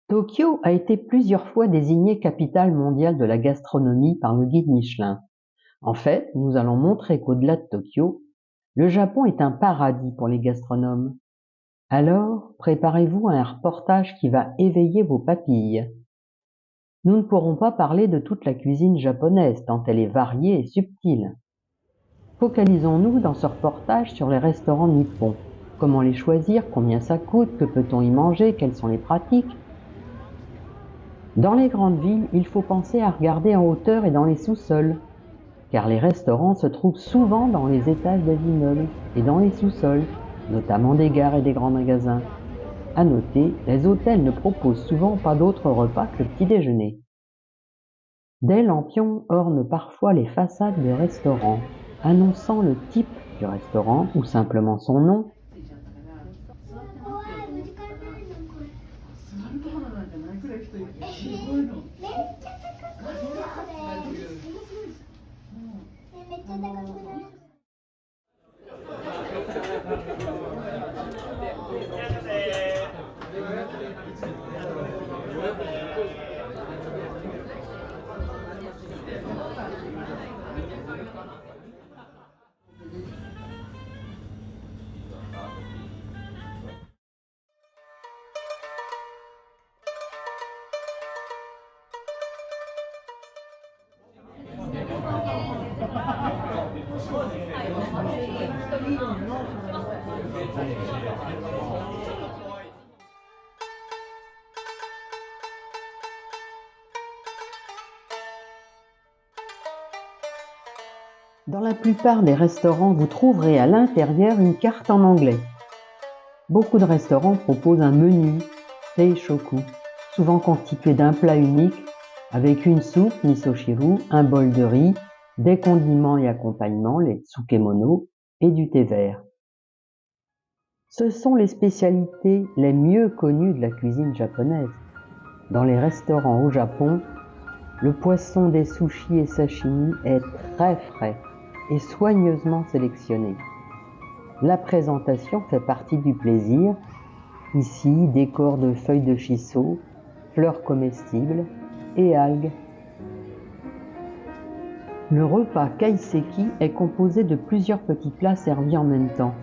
Tokyo a été plusieurs fois désignée capitale mondiale de la gastronomie par le guide Michelin. En fait, nous allons montrer qu'au-delà de Tokyo, le Japon est un paradis pour les gastronomes. Alors, préparez-vous à un reportage qui va éveiller vos papilles. Nous ne pourrons pas parler de toute la cuisine japonaise tant elle est variée et subtile. Focalisons-nous dans ce reportage sur les restaurants nippons. Comment les choisir, combien ça coûte, que peut-on y manger, quelles sont les pratiques. Dans les grandes villes, il faut penser à regarder en hauteur et dans les sous-sols, car les restaurants se trouvent souvent dans les étages des immeubles et dans les sous-sols, notamment des gares et des grands magasins. À noter, les hôtels ne proposent souvent pas d'autre repas que le petit déjeuner. Des lampions ornent parfois les façades des restaurants, annonçant le type du restaurant ou simplement son nom. Dans la plupart des restaurants, vous trouverez à l'intérieur une carte en anglais. Beaucoup de restaurants proposent un menu seishoku, souvent constitué d'un plat unique avec une soupe miso-shiru, un bol de riz, des condiments et accompagnements, les tsukemono, et du thé vert. Ce sont les spécialités les mieux connues de la cuisine japonaise. Dans les restaurants au Japon, le poisson des sushis et sashimi est très frais et soigneusement sélectionné. La présentation fait partie du plaisir. Ici, décor de feuilles de shiso, fleurs comestibles et algues. Le repas kaiseki est composé de plusieurs petits plats servis en même temps.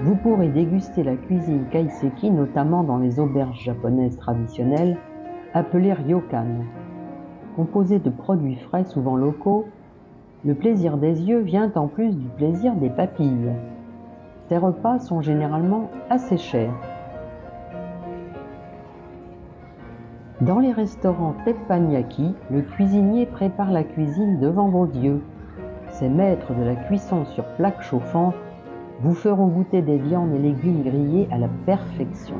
Vous pourrez déguster la cuisine kaiseki notamment dans les auberges japonaises traditionnelles appelées ryokan. Composé de produits frais souvent locaux, le plaisir des yeux vient en plus du plaisir des papilles. Ces repas sont généralement assez chers. Dans les restaurants teppanyaki, le cuisinier prépare la cuisine devant vos yeux. Ces maîtres de la cuisson sur plaque chauffante vous feront goûter des viandes et légumes grillés à la perfection.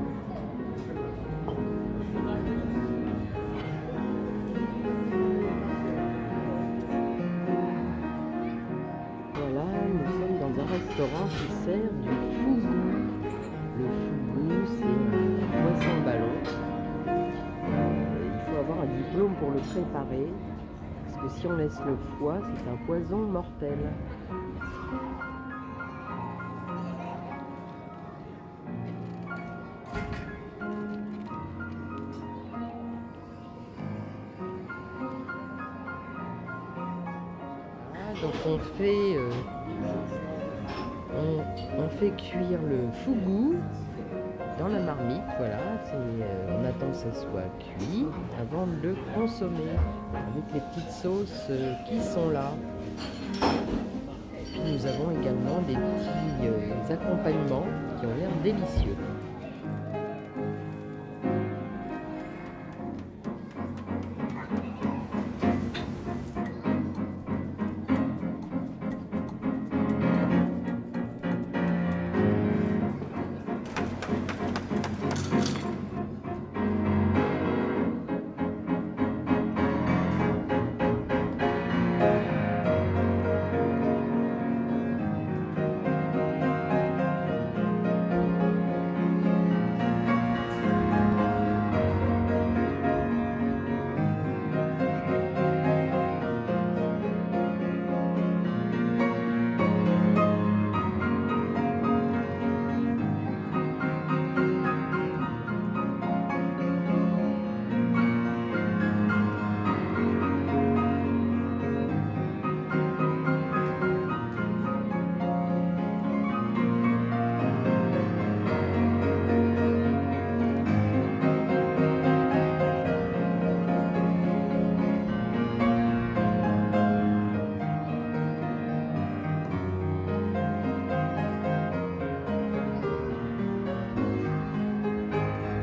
Voilà, nous sommes dans un restaurant qui sert du fugu. Le fugu, c'est un poisson ballon. Il faut avoir un diplôme pour le préparer, parce que si on laisse le foie, c'est un poison mortel. Donc on fait cuire le fugu dans la marmite, voilà, on attend que ça soit cuit avant de le consommer avec les petites sauces qui sont là. Puis nous avons également des petits accompagnements qui ont l'air délicieux.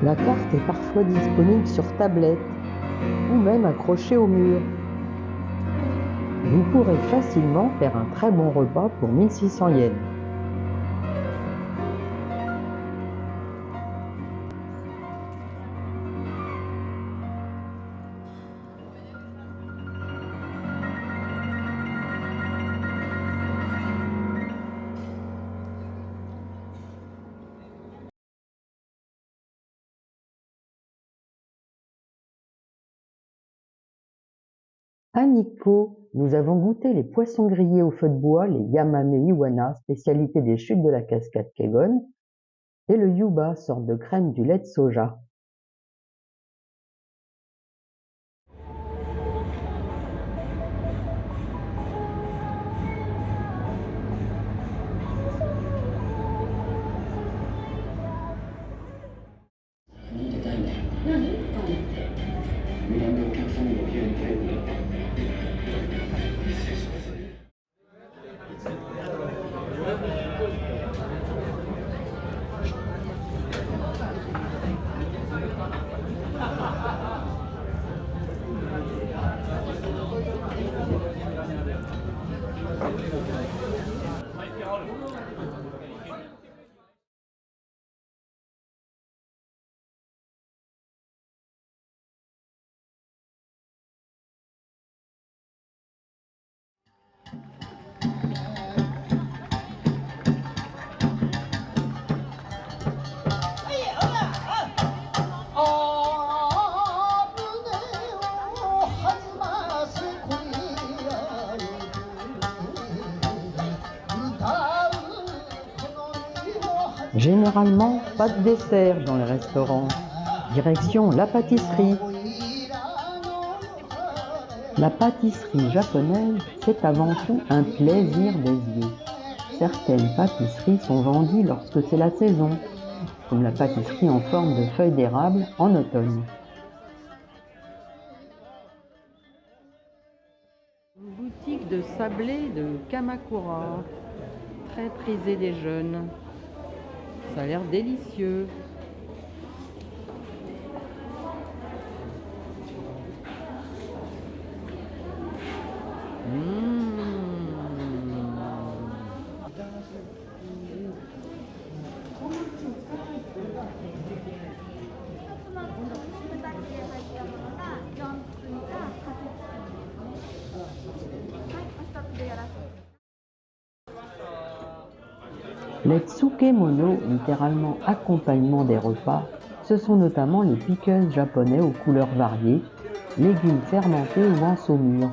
La carte est parfois disponible sur tablette ou même accrochée au mur. Vous pourrez facilement faire un très bon repas pour 1600 yens. À Nikko, nous avons goûté les poissons grillés au feu de bois, les yamame iwana, spécialité des chutes de la cascade Kegon, et le yuba, sorte de crème du lait de soja. Généralement, pas de dessert dans les restaurants. Direction la pâtisserie. La pâtisserie japonaise, c'est avant tout un plaisir des yeux. Certaines pâtisseries sont vendues lorsque c'est la saison, comme la pâtisserie en forme de feuilles d'érable en automne. Une boutique de sablé de Kamakura, très prisée des jeunes. Ça a l'air délicieux. Les tsukemono, littéralement accompagnement des repas, ce sont notamment les pickles japonais aux couleurs variées, légumes fermentés ou en saumure.